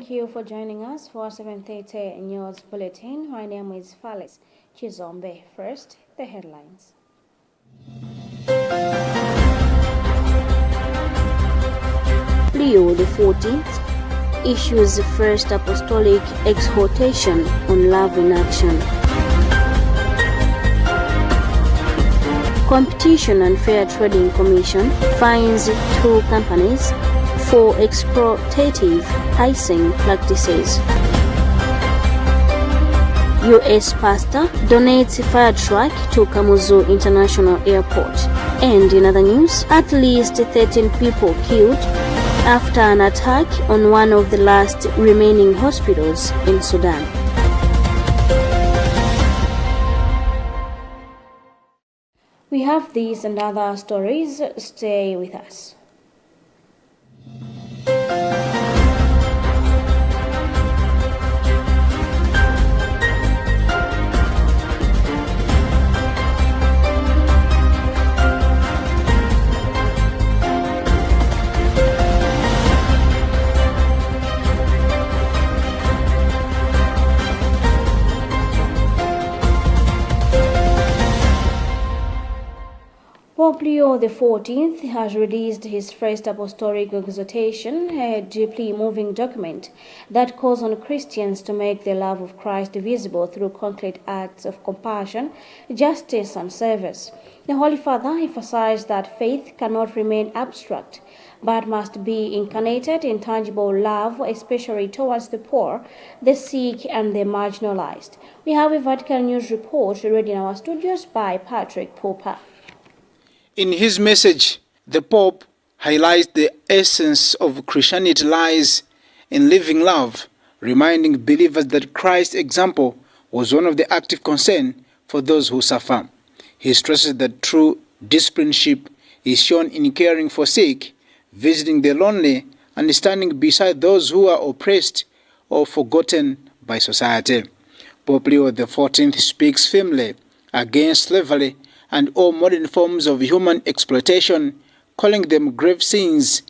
Thank you for joining us for 7:30 News Bulletin. My name is Fales Chizombe. First, the headlines. Leo XIV issues the first apostolic exhortation on love in action. Competition and Fair Trading Commission fines 2 companies for exploitative pricing practices. U.S. pastor donates a fire truck to Kamuzu International Airport. And in other news, at least 13 people killed after an attack on one of the last remaining hospitals in Sudan. We have these and other stories. Stay with us. Pope Leo XIV has released his first apostolic exhortation, a deeply moving document that calls on Christians to make the love of Christ visible through concrete acts of compassion, justice, and service. The Holy Father emphasized that faith cannot remain abstract, but must be incarnated in tangible love, especially towards the poor, the sick, and the marginalized. We have a Vatican News report read in our studios by Patrick Popper. In his message, the Pope highlights the essence of Christianity lies in living love, reminding believers that Christ's example was one of the active concern for those who suffer. He stresses that true discipleship is shown in caring for sick, visiting the lonely, and standing beside those who are oppressed or forgotten by society. Pope Leo XIV speaks firmly against slavery and all modern forms of human exploitation, calling them grave sins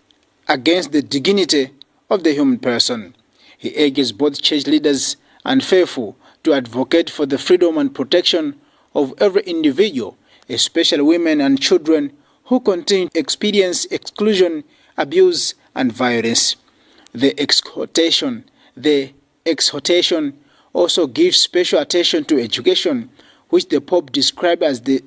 against the dignity of the human person. He urges both church leaders and faithful to advocate for the freedom and protection of every individual, especially women and children who continue to experience exclusion, abuse, and violence. The exhortation also gives special attention to education, which the Pope described as the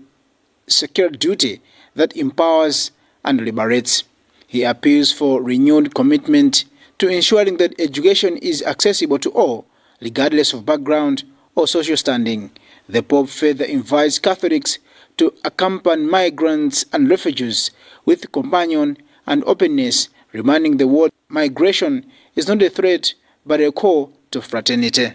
sacred duty that empowers and liberates. He appeals for renewed commitment to ensuring that education is accessible to all, regardless of background or social standing. The Pope further invites Catholics to accompany migrants and refugees with compassion and openness, reminding the world migration is not a threat but a call to fraternity.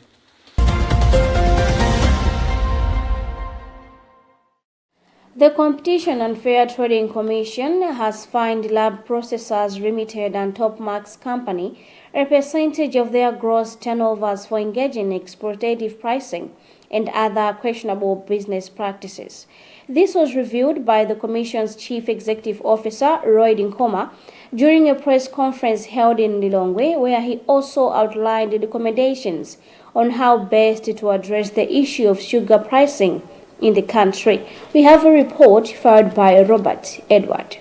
The Competition and Fair Trading Commission has fined Lab Processors Limited and Topmax Company a percentage of their gross turnovers for engaging in exploitative pricing and other questionable business practices. This was revealed by the Commission's Chief Executive Officer, Roy Nkoma, during a press conference held in Lilongwe, where he also outlined the recommendations on how best to address the issue of sugar pricing in the country. We have a report filed by Robert Edward.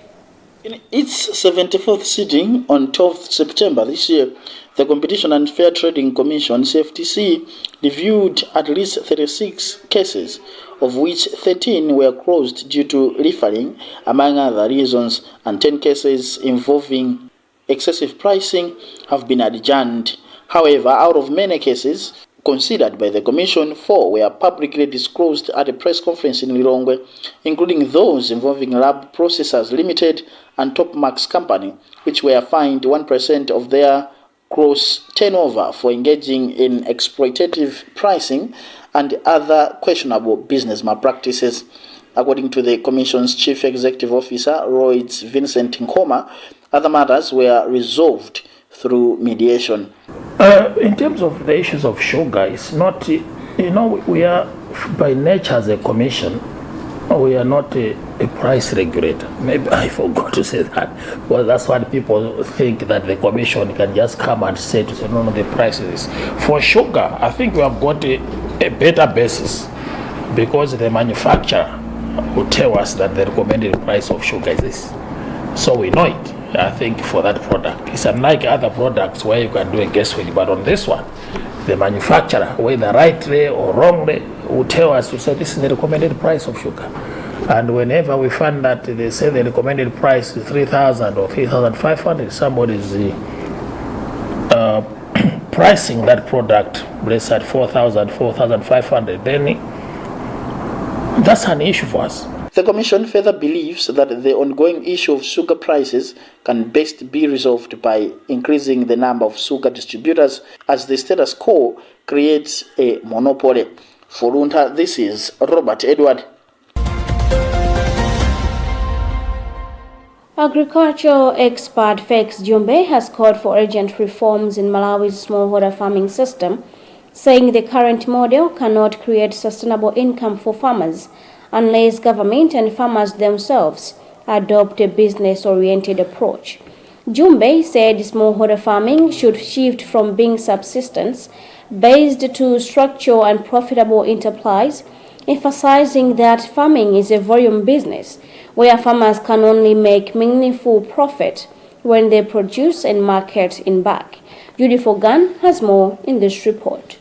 In its 74th sitting on 12th September this year, the Competition and Fair Trading Commission, CFTC, reviewed at least 36 cases, of which 13 were closed due to referring, among other reasons, and 10 cases involving excessive pricing have been adjourned. However, out of many cases considered by the Commission, 4 were publicly disclosed at a press conference in Lilongwe, including those involving Lab Processors Limited and Topmax Company, which were fined 1% of their gross turnover for engaging in exploitative pricing and other questionable business malpractices. According to the Commission's Chief Executive Officer, Roy Vincent Nkoma, other matters were resolved through mediation. In terms of the issues of sugar, it's not, we are by nature as a commission, We are not a price regulator. Maybe I forgot to say that. Well, that's what people think, that the commission can just come and say no, the price is this. For sugar, I think we have got a better basis, because the manufacturer will tell us that the recommended price of sugar is this. So we know it, I think, for that product. It's unlike other products where you can do a guesswork, but on this one, the manufacturer, whether rightly or wrongly, will tell us to say this is the recommended price of sugar. And whenever we find that they say the recommended price is 3,000 or 3,500, somebody is pricing that product, let's at 4,000, 4,500, then that's an issue for us. The Commission further believes that the ongoing issue of sugar prices can best be resolved by increasing the number of sugar distributors, as the status quo creates a monopoly. For Luntha, this is Robert Edward. Agricultural expert Felix Jumbe has called for urgent reforms in Malawi's smallholder farming system, saying the current model cannot create sustainable income for farmers unless government and farmers themselves adopt a business-oriented approach. Jumbe said smallholder farming should shift from being subsistence-based to structural and profitable enterprise, emphasizing that farming is a volume business where farmers can only make meaningful profit when they produce and market in bulk. Judy Fogan has more in this report.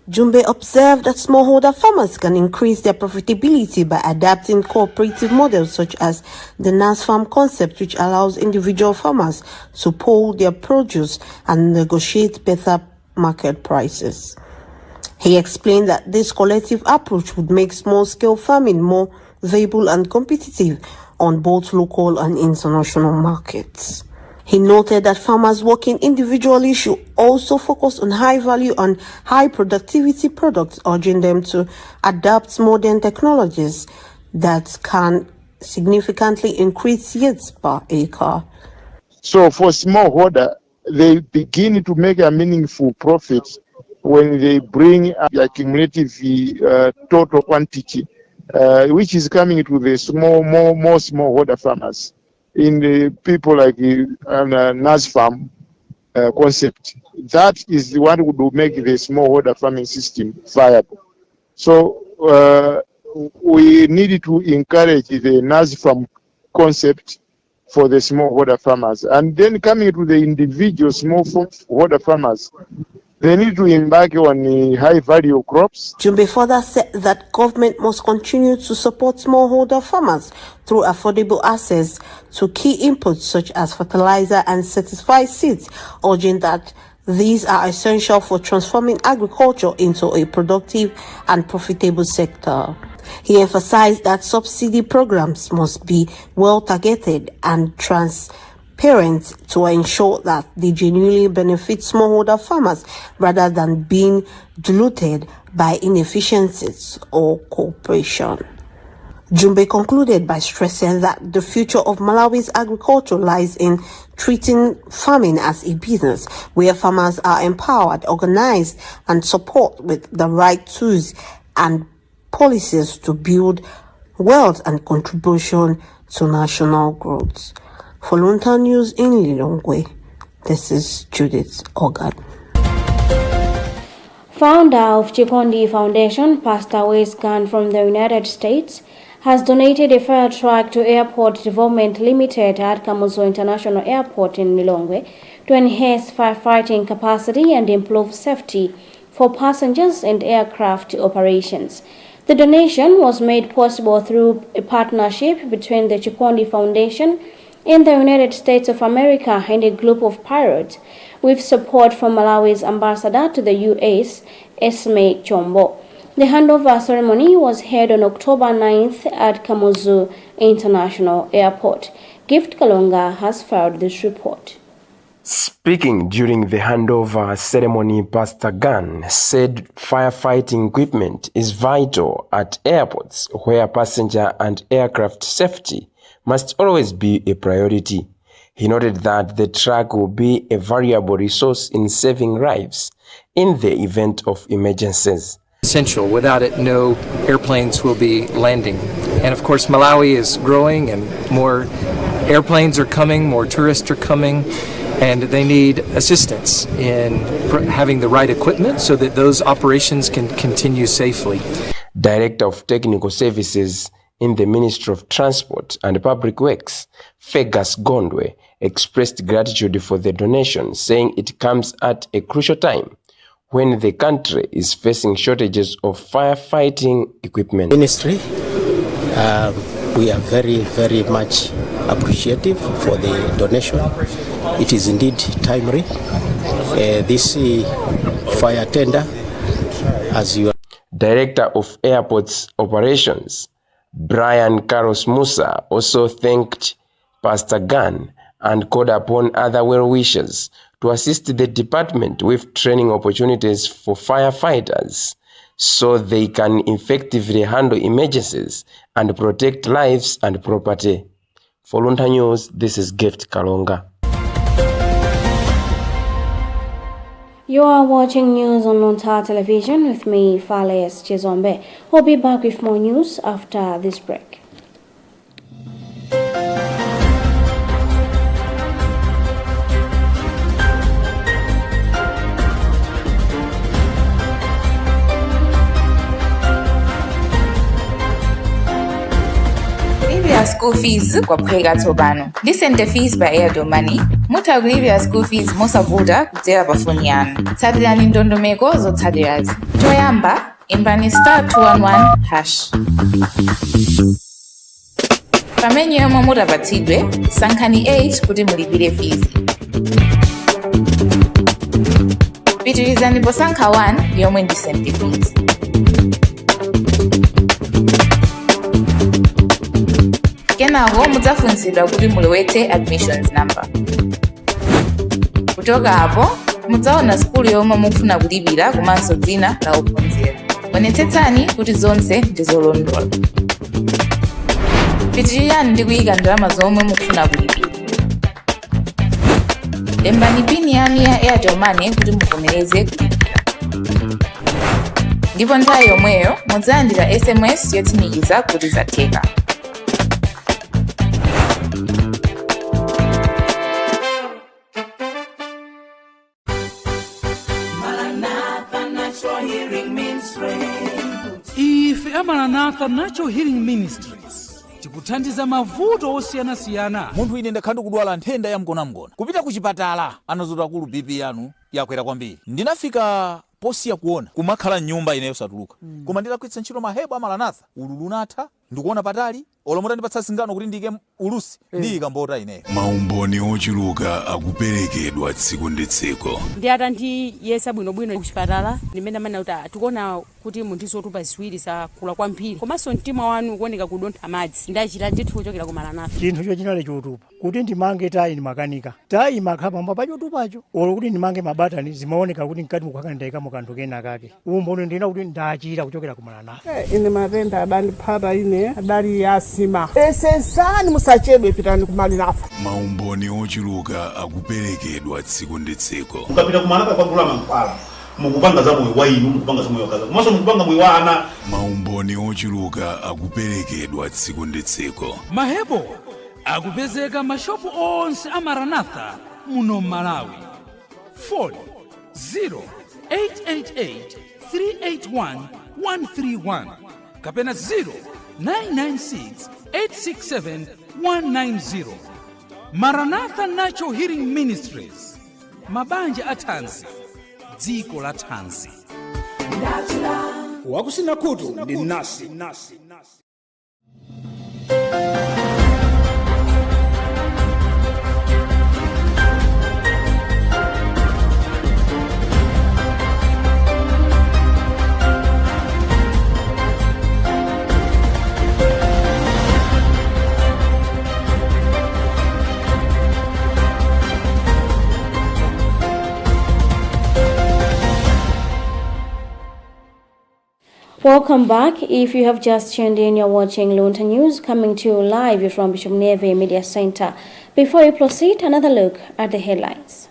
Jumbe observed that smallholder farmers can increase their profitability by adapting cooperative models such as the NAS farm concept, which allows individual farmers to pool their produce and negotiate better market prices. He explained that this collective approach would make small-scale farming more viable and competitive on both local and international markets. He noted that farmers working individually should also focus on high-value and high-productivity products, urging them to adapt modern technologies that can significantly increase yields per acre. So for smallholder, they begin to make a meaningful profit when they bring a cumulative total quantity, which is coming to the more smallholder farmers. In the people like NAS farm concept, that is the one who will make the smallholder farming system viable. So we need to encourage the NAS farm concept for the smallholder farmers. And then coming to the individual smallholder farmers, they need to embark on high-value crops. Jumbe further said that government must continue to support smallholder farmers through affordable access to key inputs such as fertilizer and certified seeds, urging that these are essential for transforming agriculture into a productive and profitable sector. He emphasized that subsidy programs must be well targeted and transparent to ensure that they genuinely benefit smallholder farmers rather than being diluted by inefficiencies or cooperation. Jumbe concluded by stressing that the future of Malawi's agriculture lies in treating farming as a business where farmers are empowered, organized, and supported with the right tools and policies to build wealth and contribution to national growth. For Luntha News in Lilongwe, this is Judith Ogan. Founder of Chikondi Foundation, Pastor Wes Gunn from the United States, has donated a fire truck to Airport Development Limited at Kamuzu International Airport in Lilongwe to enhance firefighting capacity and improve safety for passengers and aircraft operations. The donation was made possible through a partnership between the Chikondi Foundation in the United States of America and a group of pirates, with support from Malawi's ambassador to the U.S., Esme Chombo. The handover ceremony was held on October 9th at Kamuzu International Airport. Gift Kalonga has filed this report. Speaking during the handover ceremony, Pastor Gunn said firefighting equipment is vital at airports where passenger and aircraft safety must always be a priority. He noted that the truck will be a valuable resource in saving lives in the event of emergencies. essential. Without it, no airplanes will be landing. And of course, Malawi is growing and more airplanes are coming, more tourists are coming, and they need assistance in having the right equipment so that those operations can continue safely. Director of Technical Services in the Ministry of Transport and Public Works, Fergus Gondwe, expressed gratitude for the donation, saying it comes at a crucial time when the country is facing shortages of firefighting equipment. Ministry, we are very, very much appreciative for the donation. It is indeed timely. This fire tender, as you are. Director of Airports Operations, Brian Carlos Musa, also thanked Pastor Gunn and called upon other well-wishers to assist the department with training opportunities for firefighters so they can effectively handle emergencies and protect lives and property. For Luntha News, this is Gift Kalonga. You are watching news on Luntha Television with me, Fales Chizombe. We'll be back with more news after this break. School fees kwa kuhega tobano. Listen to fees by Airdo Money. Muta kulipia school fees mosavuta kudzera pafoni yanu. Tsatirani ndondomeko zotsatirazi. Choyamba, imbani *211#. Pamene yomwe mutapatsidwe, sankhani 8 kuti mulipire fees. Pitirizani posankha 1 yomwe ndi St. Fees. Kenako mudzafunsidwa kuti mulowetse admissions number. Kuchoka hapo, mudzaona skulu yomwe mukufuna kulipira komanso dzina la ophunzira. Onetsetsani kuti zonse ndi zolondola. Pitirirani ndi kuyika ndalama zomwe mukufuna kulipira. Lembani pini yanu ya Airtel Money kuti muvomereze kulipira. Ndipo nthawi yomweyo mudzalandira SMS yotsimikiza kuti zatheka. Ife Maranatha Natural Healing Ministries tikuthandiza mavuto osiyanasiyana. Munthu ine ndakhandi kudwala nthenda ya mgonamgona. Kupita ku chipatala anazota kulu BP yanu yakwera kwambiri. Ndinafika posiya kuona kumakhala nyumba ineyo satuluka. Koma nditakwitsa ntchito mahebo a Maranatha ululu unatha ndikuona patali olomota ndipatsa singano kuti ndike ulusi ndiyika mbota ineyo. Maumboni ochuluka akuperekedwa tsiku ndi tsiku. Ndiyata ndi yesa bwinobwino ku chipatala ndimene amene kuti tikuona kuti munthu zotupa ziwiri zakula kwambiri komanso mtima wanu kuoneka kudontha madzi ndachita ndithu kuchokera ku Maranatha. Chinthu chochinale chotupa kuti ndimange tayi ni makanika tayi makhala pamba pa chotupacho olo kuti ndimange mabatani zimaoneka kuti mkati mukhaka ndayikamo kanthu kena kake umboni ndina kuti ndachita kuchokera ku Maranatha. Ine matenda adandiphata ine adali yasima esensani musachedwe pitani ku Maranatha. Maumboni ochuluka akuperekedwa tsiku ndi tsiku. Ukapita ku Maranatha kwa gulama mkwala mukupanga za moyo wainu mukupanga za moyo wakaza komanso mukupanga moyo wa ana. Maumboni ochuluka akuperekedwa tsiku ndi tsiku. Mahebo akupezeka mashopu onse a Maranatha muno Malawi. Phone 0888-381-131 kapena 0996-867-190. Maranatha Natural Healing Ministries, mabanja athanzi, dziko la thanzi. Wakusina kutu ndi nasi. Welcome back. If you have just tuned in, you're watching Luntha News coming to you live from Bishop Neve Media Center. Before we proceed, another look at the headlines.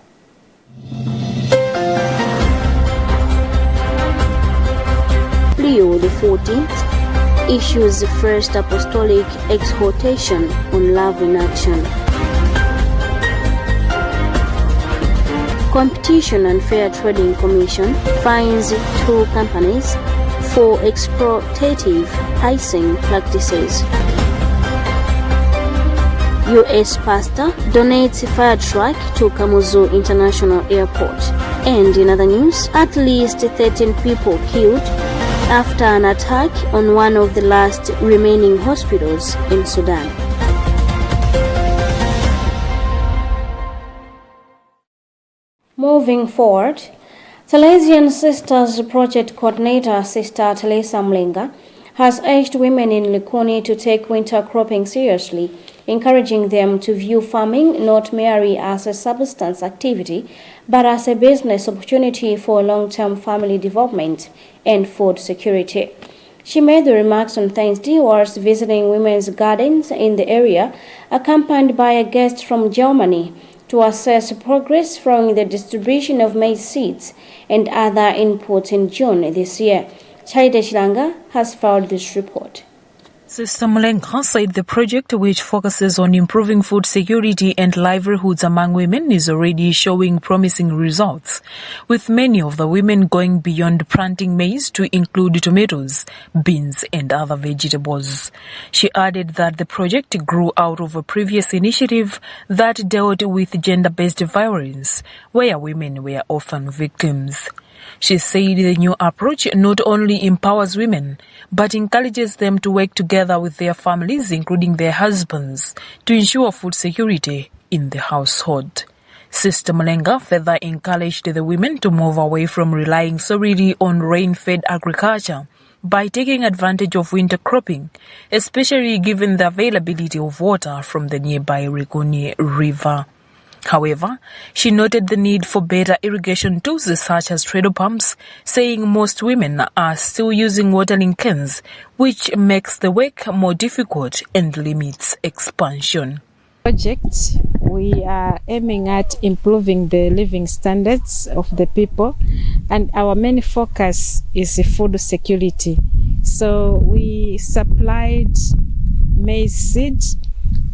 Leo XIV issues the first apostolic exhortation on love in action. Competition and Fair Trading Commission fines 2 companies for exploitative icing practices. US pastor donates fire truck to Kamuzu International Airport. And in other news, at least 13 people killed after an attack on one of the last remaining hospitals in Sudan. Moving forward, Salesian Sisters Project Coordinator Sister Teresa Mlenga has urged women in Likoni to take winter cropping seriously, encouraging them to view farming not merely as a subsistence activity, but as a business opportunity for long-term family development and food security. She made the remarks on Thursday whilst visiting women's gardens in the area, accompanied by a guest from Germany, to assess progress from the distribution of maize seeds and other inputs in June this year. Chaide Shilanga has filed this report. Sister Mlenga said the project, which focuses on improving food security and livelihoods among women, is already showing promising results, with many of the women going beyond planting maize to include tomatoes, beans and other vegetables. She added that the project grew out of a previous initiative that dealt with gender-based violence, where women were often victims. She said the new approach not only empowers women, but encourages them to work together with their families, including their husbands, to ensure food security in the household. Sister Mlenga further encouraged the women to move away from relying solely on rain-fed agriculture by taking advantage of winter cropping, especially given the availability of water from the nearby Rigoni River. However, she noted the need for better irrigation tools such as treadle pumps, saying most women are still using watering cans, which makes the work more difficult and limits expansion. Project, we are aiming at improving the living standards of the people, and our main focus is food security. So we supplied maize seeds,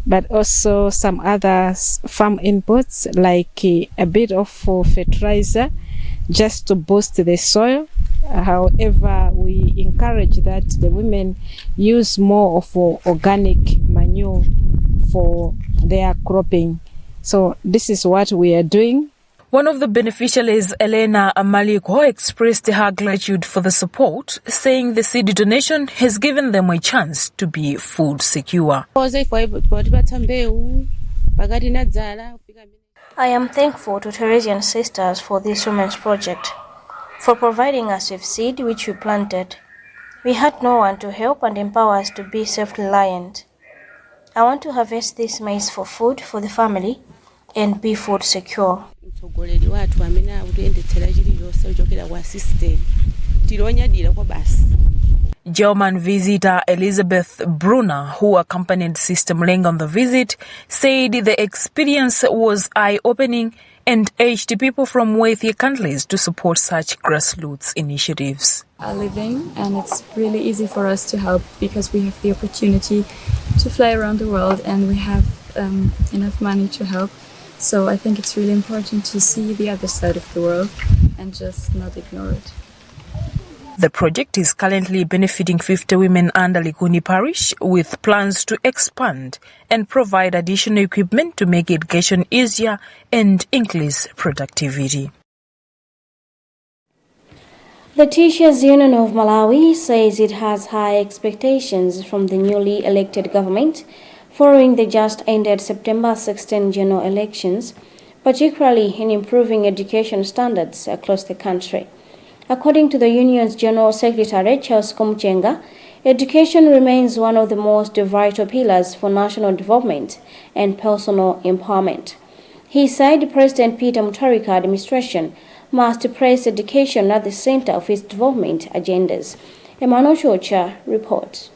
but also some other farm inputs like a bit of fertilizer just to boost the soil. However, we encourage that the women use more of organic manure for their cropping. So this is what we are doing. One of the beneficiaries, Elena Amaliko, expressed her gratitude for the support, saying the seed donation has given them a chance to be food secure. I am thankful to Teresian Sisters for this women's project, for providing us with seed which we planted. We had no one to help and empower us to be self-reliant. I want to harvest this maize for food for the family and be food secure. German visitor Elizabeth Brunner, who accompanied Sister Mlenga on the visit, said the experience was eye-opening and urged people from wealthier countries to support such grassroots initiatives. Are living, and it's really easy for us to help because we have the opportunity to fly around the world and we have enough money to help. So I think it's really important to see the other side of the world and just not ignore it. The project is currently benefiting 50 women under Likoni Parish, with plans to expand and provide additional equipment to make education easier and increase productivity. The Teachers Union of Malawi says it has high expectations from the newly elected government following the just ended September 16 general elections, particularly in improving education standards across the country. According to the union's General Secretary, Charles Komchenga, education remains one of the most vital pillars for national development and personal empowerment. He said President Peter Mutharika administration must place education at the center of its development agendas. Emmanuel Chocha reports.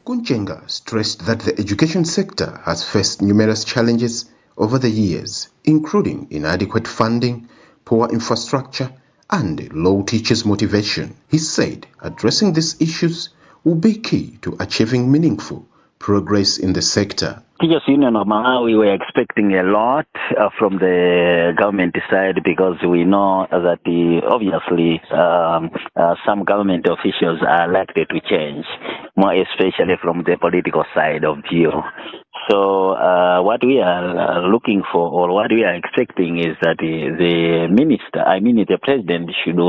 Komchenga stressed that the education sector has faced numerous challenges over the years, including inadequate funding, poor infrastructure, and low teachers' motivation. He said addressing these issues will be key to achieving meaningful progress in the sector. Teachers Union of Malawi were expecting a lot from the government side, because we know that obviously some government officials are likely to change, more especially from the political side of view. So what we are looking for, or what we are expecting, is that the minister, the president, should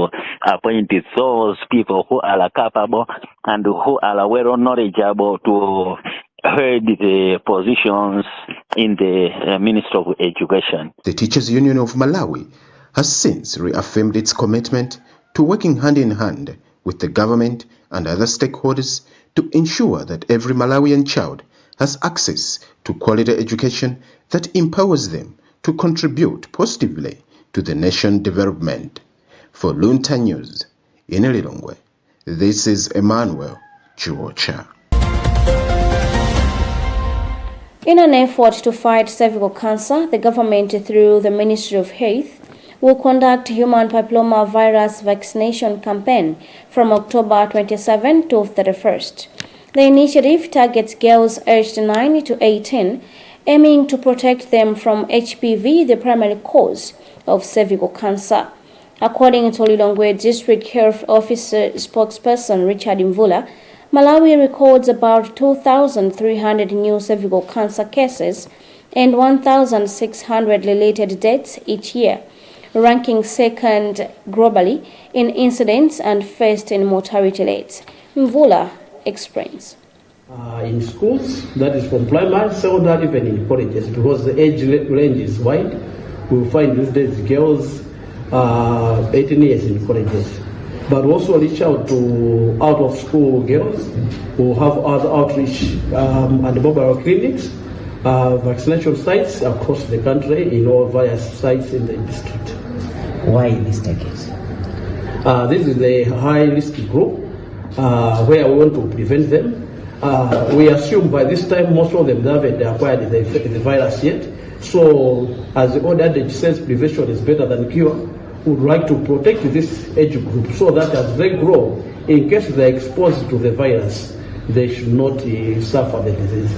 appoint those people who are capable and who are well knowledgeable to heard the positions in the Ministry of Education. The Teachers Union of Malawi has since reaffirmed its commitment to working hand in hand with the government and other stakeholders to ensure that every Malawian child has access to quality education that empowers them to contribute positively to the nation's development. For Luntha News, in Lilongwe, this is Emmanuel Chiwocha. In an effort to fight cervical cancer, the government, through the Ministry of Health, will conduct human papillomavirus vaccination campaign from October 27 to 31st. The initiative targets girls aged 9 to 18, aiming to protect them from HPV, the primary cause of cervical cancer. According to Lilongwe District Health Officer spokesperson Richard Mvula, Malawi records about 2,300 new cervical cancer cases and 1,600 related deaths each year, ranking second globally in incidence and first in mortality rates. Mvula explains. In schools, that is from primary, secondary, even in colleges, because the age range is wide. We will find these days girls 18 years in colleges. But also reach out to out-of-school girls who have other outreach and mobile clinics, vaccination sites across the country in all various sites in the district. Why this target? This is the high-risk group where we want to prevent them. We assume by this time most of them haven't acquired the virus yet. So as the old adage says, prevention is better than cure. Would like to protect this age group so that as they grow, in case they are exposed to the virus, they should not suffer the disease.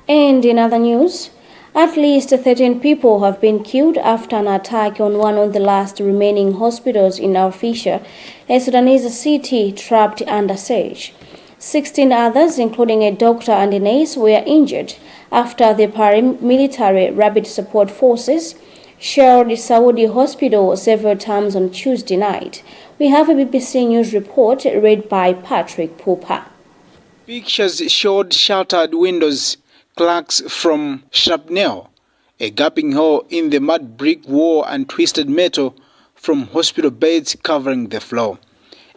And in other news, at least 13 people have been killed after an attack on one of the last remaining hospitals in Al-Fisher, a Sudanese city trapped under siege. 16 others, including a doctor and a nurse, were injured after the paramilitary Rapid Support Forces shelled the Saudi hospital several times on Tuesday night. We have a BBC News report read by Patrick Pupa. Pictures showed shattered windows, cracks from shrapnel, a gaping hole in the mud brick wall, and twisted metal from hospital beds covering the floor.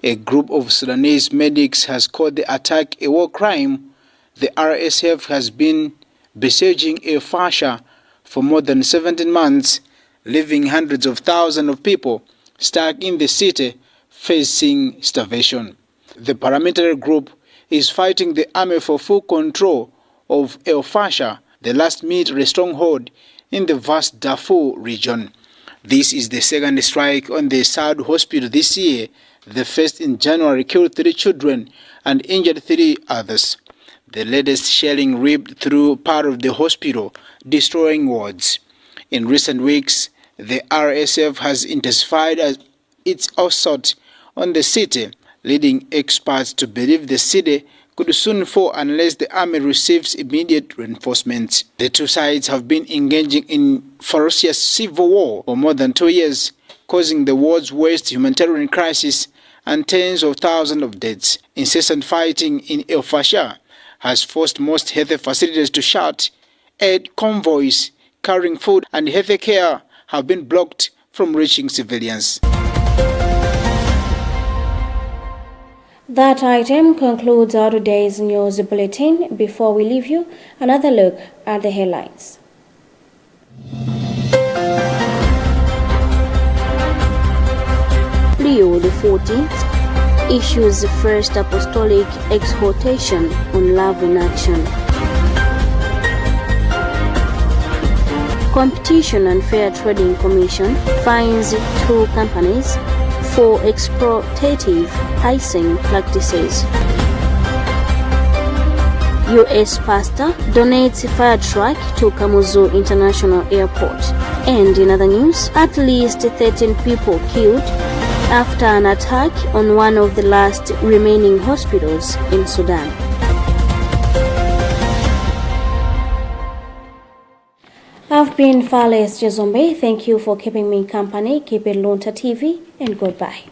A group of Sudanese medics has called the attack a war crime. The RSF has been besieging Al-Fasher for more than 17 months, leaving hundreds of thousands of people stuck in the city facing starvation. The paramilitary group is fighting the army for full control of Al-Fasher, the last military stronghold in the vast Darfur region. This is the second strike on the Saudi hospital this year. The first in January killed 3 children and injured 3 others. The latest shelling ripped through part of the hospital, destroying wards. In recent weeks, the RSF has intensified its assault on the city, leading experts to believe the city could soon fall unless the army receives immediate reinforcements. The two sides have been engaging in ferocious civil war for more than 2 years, causing the world's worst humanitarian crisis and tens of thousands of deaths. Incessant fighting in Al-Fasher has forced most health facilities to shut. Aid convoys carrying food and health care have been blocked from reaching civilians. That item concludes our today's news bulletin. Before we leave you, another look at the headlines. Leo XIV issues the first apostolic exhortation on love in action. Competition and Fair Trading Commission fines 2 companies for exploitative icing practices. US pastor donates fire truck to Kamuzu International Airport. And in other news, at least 13 people killed after an attack on one of the last remaining hospitals in Sudan. I've been Fales Jezombe. Thank you for keeping me company. Keep it Luntha TV and goodbye.